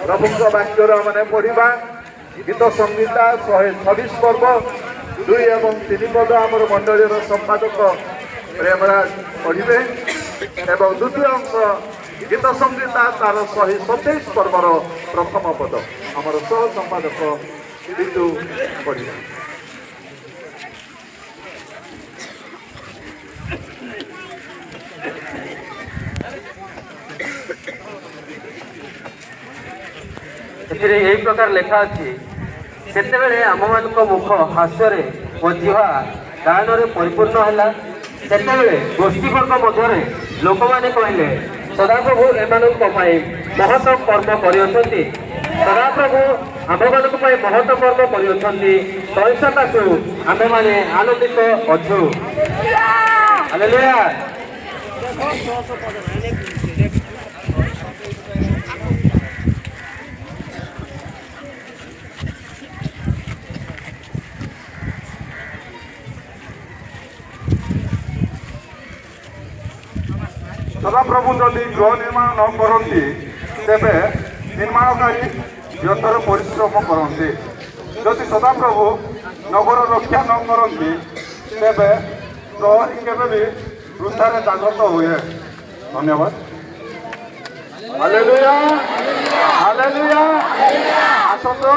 प्रभु वाक्यर मैंने पढ़ा गीत संहिता 126 पर्व 2 और 3 पद आम मंडल संपादक प्रेमराज पढ़े और द्वितीय अंश गीत संहिता तार 127 पर्वर प्रथम पद आमर सह संपादक बिंदु पढ़े। यही प्रकार लेखा अच्छी से आम मान मुख हास्य और जीवा गायन परिपूर्ण है से गोष्ठीवर्ग मध्य लोक मैंने कहले सदाप्रभु एम महत कर्म कर सदाप्रभु आम मान महत कर्म कर आम मैंने आनंदित अच्छु। हालेलुया। सदाप्रभु जदि गृह निर्माण न करती तेरे निर्माणकारी व्यर्थर परिश्रम करते जदि सदाप्रभु नगर रक्षा न करती तेरे प्रहरी केवे भी वृद्धारे जागृत हुए। धन्यवाद। Hallelujah hallelujah. आसतु